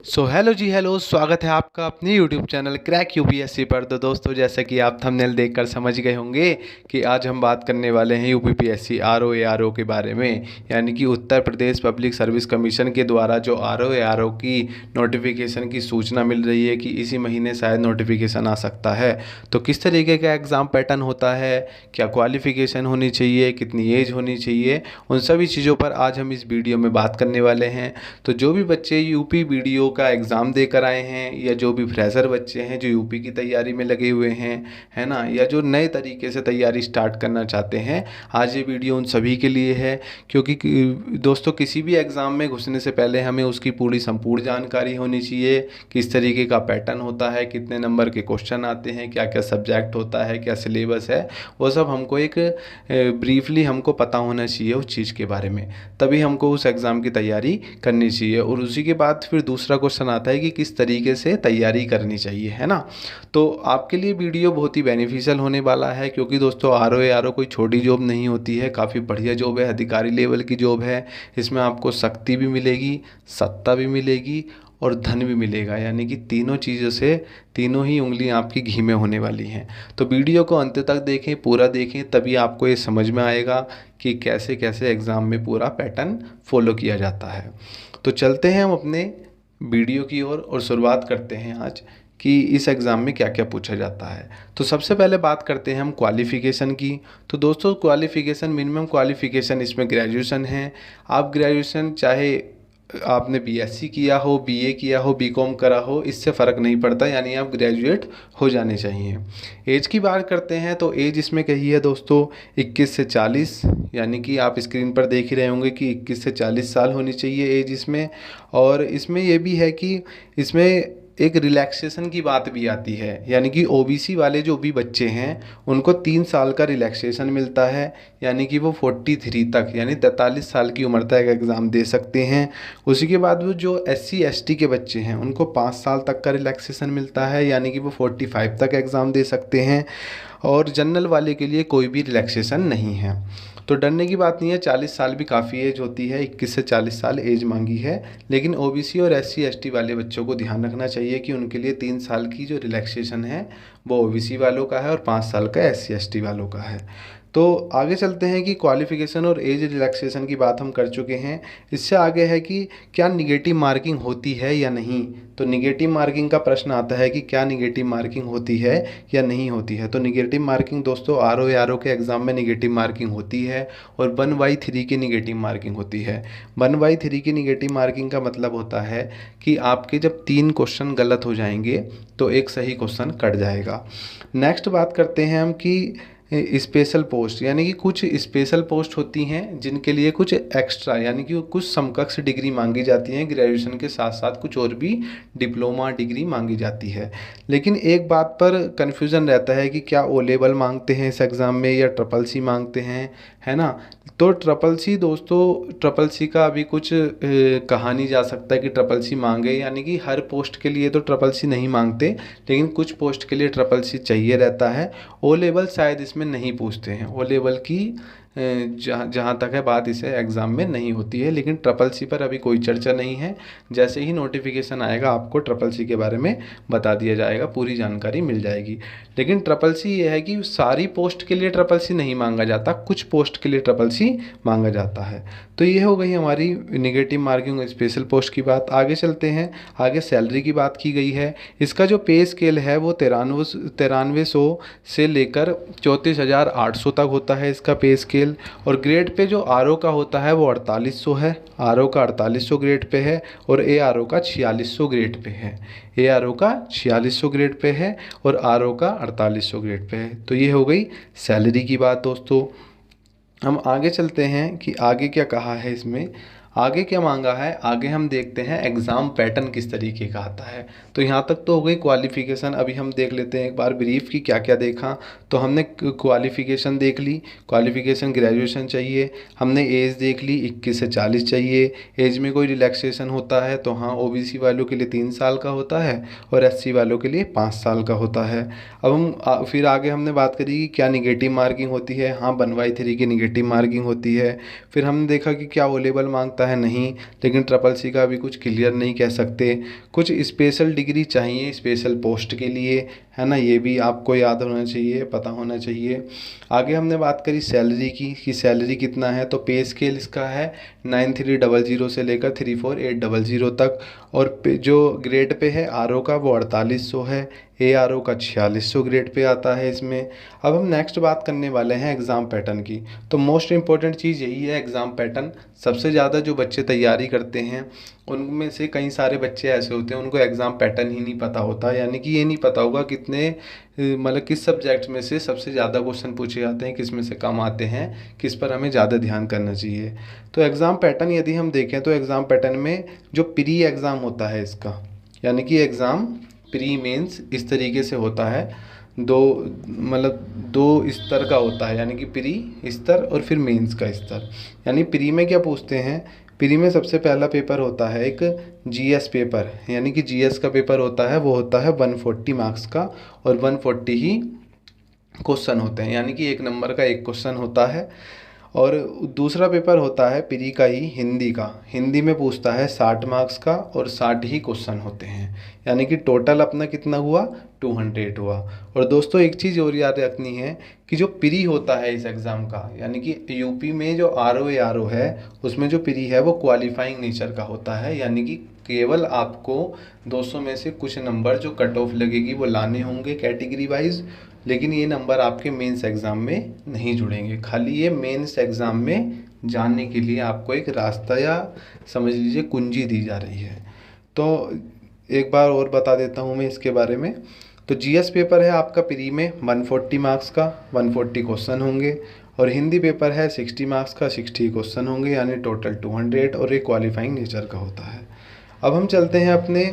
Hello जी hello, स्वागत है आपका अपने यूट्यूब चैनल क्रैक यूपीएससी पर। तो दोस्तों, जैसा कि आप थंबनेल देखकर समझ गए होंगे कि आज हम बात करने वाले हैं यूपीपीएससी आरओ एआरओ के बारे में, यानी कि Uttar Pradesh public service commission के द्वारा जो आरओ एआरओ की नोटिफिकेशन की सूचना मिल रही है कि इसी महीने शायद नोटिफिकेशन आ सकता है। तो किस तरीके का एग्ज़ाम पैटर्न होता है, क्या क्वालिफ़िकेशन होनी चाहिए, कितनी एज होनी चाहिए, उन सभी चीज़ों पर आज हम इस वीडियो में बात करने वाले हैं। तो जो भी बच्चे यूपी वीडियो का एग्ज़ाम देकर आए हैं, या जो भी फ्रेशर बच्चे हैं जो यूपी की तैयारी में लगे हुए हैं, है ना, या जो नए तरीके से तैयारी स्टार्ट करना चाहते हैं, आज ये वीडियो उन सभी के लिए है। क्योंकि दोस्तों, किसी भी एग्ज़ाम में घुसने से पहले हमें उसकी पूरी संपूर्ण जानकारी होनी चाहिए। किस तरीके का पैटर्न होता है, कितने नंबर के क्वेश्चन आते हैं, क्या क्या सब्जेक्ट होता है, क्या सिलेबस है, वो सब हमको एक ब्रीफली हमको पता होना चाहिए उस चीज़ के बारे में। तभी हमको उस एग्ज़ाम की तैयारी करनी चाहिए। और उसी के बाद फिर दूसरा क्वेश्चन आता है कि किस तरीके से तैयारी करनी चाहिए, है ना। तो आपके लिए वीडियो बहुत ही बेनिफिशियल होने वाला है, क्योंकि दोस्तों आरओ कोई छोटी जॉब नहीं होती है, काफ़ी बढ़िया जॉब है, अधिकारी लेवल की जॉब है। इसमें आपको शक्ति भी मिलेगी, सत्ता भी मिलेगी और धन भी मिलेगा, यानी कि तीनों चीज़ों से तीनों ही उंगलियां आपकी घी में होने वाली हैं। तो वीडियो को अंत तक देखें, पूरा देखें, तभी आपको ये समझ में आएगा कि कैसे कैसे एग्ज़ाम में पूरा पैटर्न फॉलो किया जाता है। तो चलते हैं हम अपने वीडियो की ओर और शुरुआत करते हैं आज कि इस एग्ज़ाम में क्या क्या पूछा जाता है। तो सबसे पहले बात करते हैं हम क्वालिफ़िकेशन की। तो दोस्तों, क्वालिफ़िकेशन, मिनिमम क्वालिफ़िकेशन इसमें ग्रेजुएशन है। आप ग्रेजुएशन चाहे आपने बीएससी किया हो, बीए किया हो, बीकॉम करा हो, इससे फ़र्क नहीं पड़ता, यानी आप ग्रेजुएट हो जाने चाहिए। एज की बात करते हैं तो एज इसमें कही है दोस्तों 21 से 40, यानी कि आप स्क्रीन पर देख ही रहे होंगे कि 21 से 40 साल होनी चाहिए एज इसमें। और इसमें ये भी है कि इसमें एक रिलैक्सेशन की बात भी आती है, यानी कि ओबीसी वाले जो भी बच्चे हैं उनको 3 साल का रिलैक्सेशन मिलता है, यानी कि वो 43 तक, यानी 43 साल की उम्र तक एग्ज़ाम दे सकते हैं। उसी के बाद वो जो एससी एसटी के बच्चे हैं उनको 5 साल तक का रिलैक्सेशन मिलता है, यानी कि वो 45 तक एग्ज़ाम दे सकते हैं। और जनरल वाले के लिए कोई भी रिलैक्सेशन नहीं है। तो डरने की बात नहीं है, 40 साल भी काफ़ी एज होती है, 21 से 40 साल एज मांगी है। लेकिन ओबीसी और एससी एसटी वाले बच्चों को ध्यान रखना चाहिए कि उनके लिए 3 साल की जो रिलैक्सेशन है वो ओबीसी वालों का है और 5 साल का एससी एसटी वालों का है। तो आगे चलते हैं कि क्वालिफ़िकेशन और एज रिलैक्सेशन की बात हम कर चुके हैं। इससे आगे है कि क्या निगेटिव मार्किंग होती है या नहीं। तो निगेटिव मार्किंग का प्रश्न आता है कि क्या निगेटिव मार्किंग होती है या नहीं होती है। तो निगेटिव मार्किंग दोस्तों आरओ के एग्ज़ाम में निगेटिव मार्किंग होती है और 1/3 की निगेटिव मार्किंग होती है। 1/3 की निगेटिव मार्किंग का मतलब होता है कि आपके जब 3 क्वेश्चन गलत हो जाएंगे तो एक सही क्वेश्चन कट जाएगा। नेक्स्ट बात करते हैं हम कि स्पेशल पोस्ट, यानी कि कुछ स्पेशल पोस्ट होती हैं जिनके लिए कुछ एक्स्ट्रा, यानी कि कुछ समकक्ष डिग्री मांगी जाती हैं। ग्रेजुएशन के साथ साथ कुछ और भी डिप्लोमा डिग्री मांगी जाती है। लेकिन एक बात पर कन्फ्यूज़न रहता है कि क्या ओ लेवल मांगते हैं इस एग्ज़ाम में या ट्रिपल सी मांगते हैं, है ना। तो ट्रिपल सी दोस्तों, ट्रिपल सी का अभी कुछ कहा नहीं जा सकता है कि ट्रिपल सी मांगे, यानी कि हर पोस्ट के लिए तो ट्रिपल सी नहीं मांगते, लेकिन कुछ पोस्ट के लिए ट्रिपल सी चाहिए रहता है। ओ लेवल शायद इसमें नहीं पूछते हैं, ओ लेवल की जहाँ जहाँ तक है बात, इसे एग्ज़ाम में नहीं होती है। लेकिन ट्रिपल सी पर अभी कोई चर्चा नहीं है। जैसे ही नोटिफिकेशन आएगा आपको ट्रिपल सी के बारे में बता दिया जाएगा, पूरी जानकारी मिल जाएगी। लेकिन ट्रिपल सी ये है कि सारी पोस्ट के लिए ट्रिपल सी नहीं मांगा जाता, कुछ पोस्ट के लिए ट्रिपल सी मांगा जाता है। तो ये हो गई हमारी निगेटिव मार्किंग और स्पेशल पोस्ट की बात। आगे चलते हैं, आगे सैलरी की बात की गई है। इसका जो पे स्केल है वो 9300 से लेकर 34,800 तक होता है इसका पे स्केल। और ग्रेड पे जो आरओ का होता है वो 4800 है, आरओ का 4800 ग्रेड पे है और एआरओ का 4600 ग्रेड पे है। एआरओ का 4600 ग्रेड पे है और आरओ का 4800 ग्रेड पे है। तो ये हो गई सैलरी की बात दोस्तों। हम आगे चलते हैं कि आगे क्या कहा है इसमें, आगे क्या मांगा है। आगे हम देखते हैं एग्ज़ाम पैटर्न किस तरीके का आता है। तो यहाँ तक तो हो गई क्वालिफ़िकेशन। अभी हम देख लेते हैं एक बार ब्रीफ की क्या क्या देखा। तो हमने क्वालिफ़िकेशन देख ली, क्वालिफ़िकेशन ग्रेजुएशन चाहिए। हमने एज देख ली, 21 से 40 चाहिए। एज में कोई रिलैक्सेशन होता है तो हाँ, ओबीसी वालों के लिए 3 साल का होता है और एससी वालों के लिए 5 साल का होता है। अब हम फिर आगे हमने बात करी कि क्या निगेटिव मार्किंग होती है। हाँ, 1/3 की निगेटिव मार्किंग होती है। फिर हमने देखा कि क्या ओ लेवल मांगता सकता है नहीं, लेकिन ट्रिपल सी का भी कुछ क्लियर नहीं कह सकते। कुछ स्पेशल डिग्री चाहिए स्पेशल पोस्ट के लिए, है ना, ये भी आपको याद होना चाहिए, पता होना चाहिए। आगे हमने बात करी सैलरी की कि सैलरी कितना है, तो पे स्केल इसका है 9300 से लेकर 34800 तक। और जो ग्रेड पे है आर ओ का वो 4800 है, ए आर ओ का 4600 ग्रेड पे आता है इसमें। अब हम नेक्स्ट बात करने वाले हैं एग्ज़ाम पैटर्न की। तो मोस्ट इम्पॉर्टेंट चीज़ यही है एग्ज़ाम पैटर्न। सबसे ज़्यादा जो बच्चे तैयारी करते हैं उनमें से कई सारे बच्चे ऐसे होते हैं उनको एग्ज़ाम पैटर्न ही नहीं पता होता, यानी कि ये नहीं पता होगा कितने मतलब किस सब्जेक्ट में से सबसे ज़्यादा क्वेश्चन पूछे जाते हैं, किस में से कम आते हैं, किस पर हमें ज़्यादा ध्यान करना चाहिए। तो एग्ज़ाम पैटर्न यदि हम देखें तो एग्ज़ाम पैटर्न में जो प्री एग्ज़ाम होता है इसका, यानी कि एग्ज़ाम प्री मेंस इस तरीके से होता है। दो मतलब दो स्तर का होता है, यानी कि प्री स्तर और फिर मेंस का स्तर। यानी प्री में क्या पूछते हैं, प्री में सबसे पहला पेपर होता है एक जीएस पेपर, यानी कि जीएस का पेपर होता है, वो होता है 140 मार्क्स का और 140 ही क्वेश्चन होते हैं, यानी कि 1 नंबर का 1 क्वेश्चन होता है। और दूसरा पेपर होता है प्री का ही हिंदी का, हिंदी में पूछता है 60 मार्क्स का और 60 ही क्वेश्चन होते हैं, यानी कि टोटल अपना कितना हुआ 200 हुआ। और दोस्तों एक चीज़ और याद रखनी है कि जो प्री होता है इस एग्ज़ाम का, यानी कि यूपी में जो आर ओ है उसमें जो प्री है वो क्वालिफाइंग नेचर का होता है, यानी कि केवल आपको 200 में से कुछ नंबर जो कट ऑफ लगेगी वो लाने होंगे कैटेगरी वाइज, लेकिन ये नंबर आपके मेंस एग्ज़ाम में नहीं जुड़ेंगे। खाली ये मेंस एग्ज़ाम में जाने के लिए आपको एक रास्ता या समझ लीजिए कुंजी दी जा रही है। तो एक बार और बता देता हूँ मैं इसके बारे में। तो जीएस पेपर है आपका प्री में 140 मार्क्स का, 140 क्वेश्चन होंगे। और हिंदी पेपर है 60 मार्क्स का, 60 क्वेश्चन होंगे, यानी टोटल 200, और एक क्वालिफाइंग नेचर का होता है। अब हम चलते हैं अपने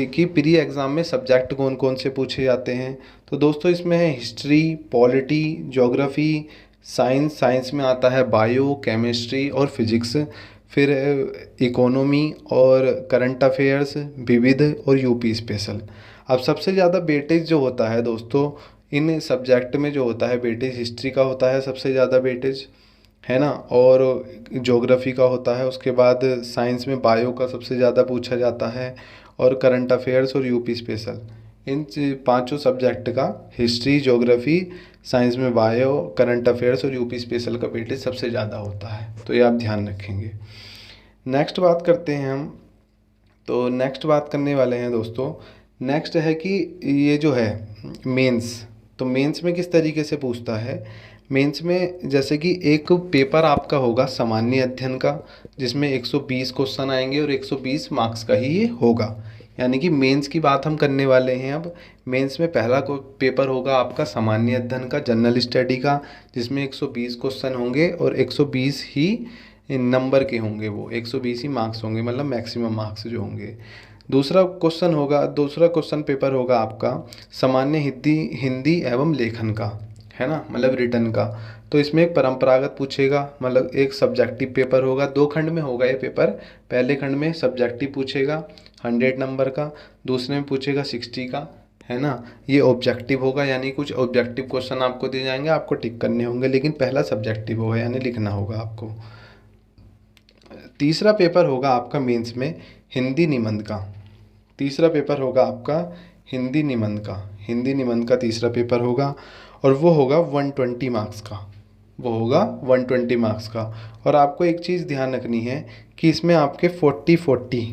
कि प्री एग्ज़ाम में सब्जेक्ट कौन कौन से पूछे जाते हैं। तो दोस्तों इसमें है history, polity, geography, science, science में आता है बायो, केमिस्ट्री और फिजिक्स, फिर इकोनॉमी और करंट अफेयर्स, विविध और यूपी स्पेशल। अब सबसे ज़्यादा वेटेज जो होता है दोस्तों इन सब्जेक्ट में जो होता है वेटेज हिस्ट्री का होता है सबसे ज़्यादा वेटेज, है ना, और ज्योग्राफी का होता है, उसके बाद साइंस में बायो का सबसे ज़्यादा पूछा जाता है, और करंट अफेयर्स और यूपी स्पेशल, इन पांचों सब्जेक्ट का हिस्ट्री, ज्योग्राफी, साइंस में बायो, करंट अफेयर्स और यूपी स्पेशल का वेटेज सबसे ज़्यादा होता है, तो ये आप ध्यान रखेंगे। नेक्स्ट बात करते हैं हम। तो नेक्स्ट बात करने वाले हैं दोस्तों, नेक्स्ट है कि ये जो है मेंस, तो मेंस में किस तरीके से पूछता है। मेंस में जैसे कि एक पेपर आपका होगा सामान्य अध्ययन का जिसमें 120 क्वेश्चन आएंगे और 120 मार्क्स का ही ये होगा, यानी कि मेंस की बात हम करने वाले हैं। अब मेंस में पहला पेपर होगा आपका सामान्य अध्ययन का, जनरल स्टडी का, जिसमें 120 क्वेश्चन होंगे और 120 ही नंबर के होंगे, वो 120 ही मार्क्स होंगे, मतलब मैक्सिमम मार्क्स जो होंगे। दूसरा क्वेश्चन पेपर होगा आपका सामान्य हिंदी एवं लेखन का, है ना, मतलब रिटर्न का। तो इसमें एक परंपरागत पूछेगा, मतलब एक सब्जेक्टिव पेपर होगा, 2 खंड में होगा ये पेपर। पहले खंड में सब्जेक्टिव पूछेगा 100 नंबर का, दूसरे में पूछेगा 60 का, है ना। ये ऑब्जेक्टिव होगा, यानी कुछ ऑब्जेक्टिव क्वेश्चन आपको दिए जाएंगे, आपको टिक करने होंगे, लेकिन पहला सब्जेक्टिव होगा, यानी लिखना होगा आपको। तीसरा पेपर होगा आपका मेंस में हिंदी निबंध का, तीसरा पेपर होगा आपका हिंदी निबंध का तीसरा पेपर होगा, और वो होगा 120 मार्क्स का, वो होगा 120 मार्क्स का। और आपको एक चीज़ ध्यान रखनी है कि इसमें आपके 40-40,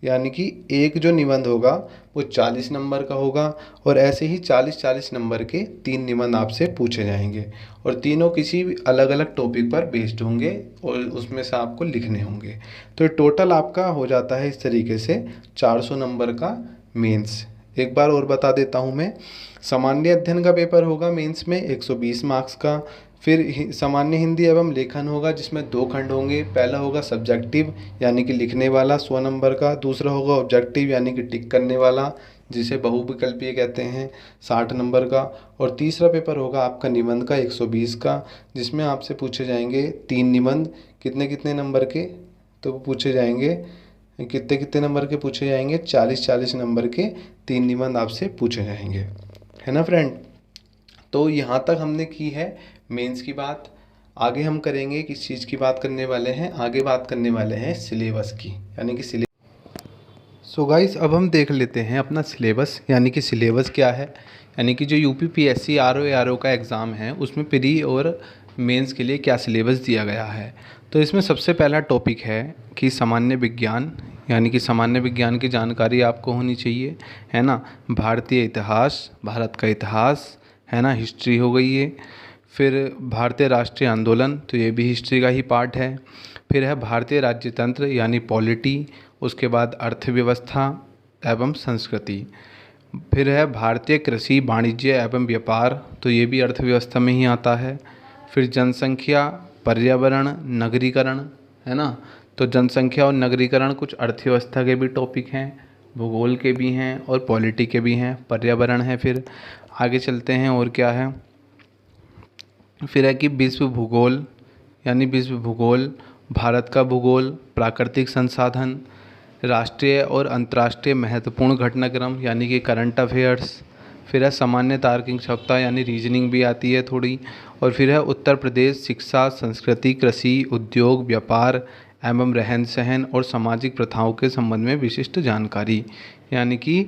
यानी कि एक जो निबंध होगा वो 40 नंबर का होगा, और ऐसे ही 40-40 नंबर के 3 निबंध आपसे पूछे जाएंगे, और तीनों किसी अलग अलग टॉपिक पर बेस्ड होंगे और उसमें से आपको लिखने होंगे। तो टोटल आपका हो जाता है इस तरीके से 400 नंबर का मेंस। एक बार और बता देता हूँ मैं, सामान्य अध्ययन का पेपर होगा मेंस में 120 मार्क्स का, फिर सामान्य हिंदी एवं लेखन होगा जिसमें 2 खंड होंगे। पहला होगा सब्जेक्टिव यानी कि लिखने वाला 100 नंबर का, दूसरा होगा ऑब्जेक्टिव यानी कि टिक करने वाला जिसे बहुविकल्पीय कहते हैं 60 नंबर का, और तीसरा पेपर होगा आपका निबंध का 120 का, जिसमें आपसे पूछे जाएंगे 3 निबंध, कितने कितने नंबर के, तो पूछे जाएंगे कितने कितने नंबर के पूछे जाएंगे, 40-40 नंबर के 3 निबंध आपसे पूछे जाएंगे, है ना फ्रेंड। तो यहाँ तक हमने की है मेंस की बात। आगे हम करेंगे किस चीज़ की बात करने वाले हैं, आगे बात करने वाले हैं सिलेबस की, यानी कि सो गाइस अब हम देख लेते हैं अपना सिलेबस, यानी कि सिलेबस क्या है। यानी कि जो यूपीपीएससी आरओ का एग्ज़ाम है उसमें प्री और मेंस के लिए क्या सिलेबस दिया गया है। तो इसमें सबसे पहला टॉपिक है कि सामान्य विज्ञान, यानी कि सामान्य विज्ञान की जानकारी आपको होनी चाहिए, है ना। भारतीय इतिहास, भारत का इतिहास, है ना, हिस्ट्री हो गई ये। फिर भारतीय राष्ट्रीय आंदोलन, तो ये भी हिस्ट्री का ही पार्ट है। फिर है भारतीय राज्यतंत्र यानी पॉलिटी, उसके बाद अर्थव्यवस्था एवं संस्कृति। फिर है भारतीय कृषि, वाणिज्य एवं व्यापार, तो ये भी अर्थव्यवस्था में ही आता है। फिर जनसंख्या, पर्यावरण, नगरीकरण, है ना। तो जनसंख्या और नगरीकरण कुछ अर्थव्यवस्था के भी टॉपिक हैं, भूगोल के भी हैं और पॉलिटी के भी हैं, पर्यावरण है। फिर आगे चलते हैं और क्या है। फिर है कि विश्व भूगोल, यानी विश्व भूगोल, भारत का भूगोल, प्राकृतिक संसाधन, राष्ट्रीय और अंतर्राष्ट्रीय महत्वपूर्ण घटनाक्रम यानी कि करंट अफेयर्स। फिर है सामान्य तार्किक क्षमता यानी रीजनिंग भी आती है थोड़ी। और फिर है उत्तर प्रदेश, शिक्षा, संस्कृति, कृषि, उद्योग, व्यापार एवं रहन सहन और सामाजिक प्रथाओं के संबंध में विशिष्ट जानकारी, यानी कि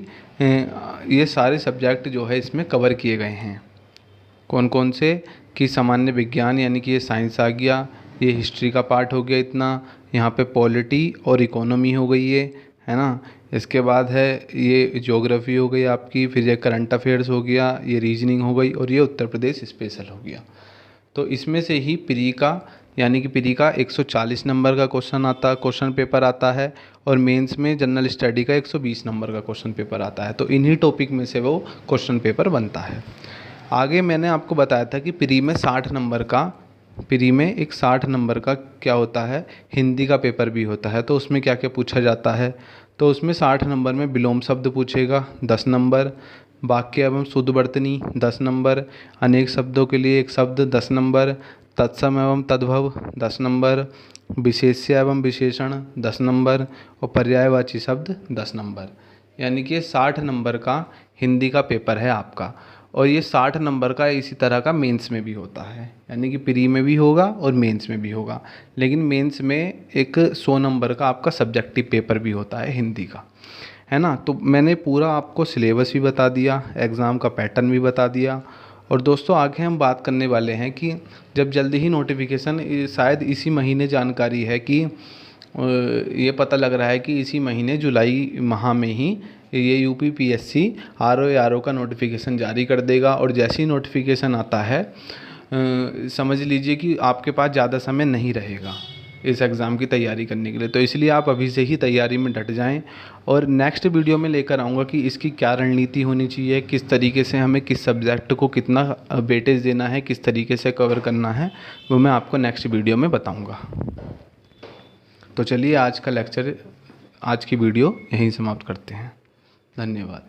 ये सारे सब्जेक्ट जो है इसमें कवर किए गए हैं। कौन कौन से, कि सामान्य विज्ञान यानी कि ये साइंस आ गया, ये हिस्ट्री का पार्ट हो गया इतना, यहाँ पे पॉलिटी और इकोनॉमी हो गई ये, है ना। इसके बाद है ये ज्योग्राफी हो गई आपकी, फिर ये करंट अफेयर्स हो गया, ये रीजनिंग हो गई और ये उत्तर प्रदेश स्पेशल हो गया। तो इसमें से ही प्री का, यानी कि प्री का 140 नंबर का क्वेश्चन पेपर आता है और मेंस में जनरल स्टडी का 120 नंबर का क्वेश्चन पेपर आता है। तो इन्हीं टॉपिक में से वो क्वेश्चन पेपर बनता है। आगे मैंने आपको बताया था कि प्री में 60 नंबर का, प्री में एक 60 नंबर का क्या होता है, हिंदी का पेपर भी होता है। तो उसमें क्या क्या पूछा जाता है, तो उसमें 60 नंबर में विलोम शब्द पूछेगा 10 नंबर, वाक्य एवं शुद्ध वर्तनी 10 नंबर, अनेक शब्दों के लिए एक शब्द 10 नंबर, तत्सम एवं तद्भव 10 नंबर, विशेष्य एवं विशेषण 10 नंबर और पर्यायवाची शब्द 10 नंबर। यानी कि 60 नंबर का हिंदी का पेपर है आपका। और ये 60 नंबर का इसी तरह का मेंस में भी होता है, यानी कि प्री में भी होगा और मेंस में भी होगा। लेकिन मेंस में एक 100 नंबर का आपका सब्जेक्टिव पेपर भी होता है हिंदी का, है ना। तो मैंने पूरा आपको सिलेबस भी बता दिया, एग्ज़ाम का पैटर्न भी बता दिया। और दोस्तों आगे हम बात करने वाले हैं कि जब जल्दी ही नोटिफिकेशन, शायद इसी महीने जानकारी है कि ये पता लग रहा है कि इसी महीने जुलाई माह में ही ये यूपीपीएससी आरओ का नोटिफिकेशन जारी कर देगा। और जैसे ही नोटिफिकेशन आता है समझ लीजिए कि आपके पास ज़्यादा समय नहीं रहेगा इस एग्ज़ाम की तैयारी करने के लिए। तो इसलिए आप अभी से ही तैयारी में डट जाएं। और नेक्स्ट वीडियो में लेकर आऊँगा कि इसकी क्या रणनीति होनी चाहिए, किस तरीके से हमें किस सब्जेक्ट को कितना वेटेज देना है, किस तरीके से कवर करना है, वो मैं आपको नेक्स्ट वीडियो में बताऊँगा। तो चलिए आज का लेक्चर, आज की वीडियो यहीं समाप्त करते हैं। धन्यवाद।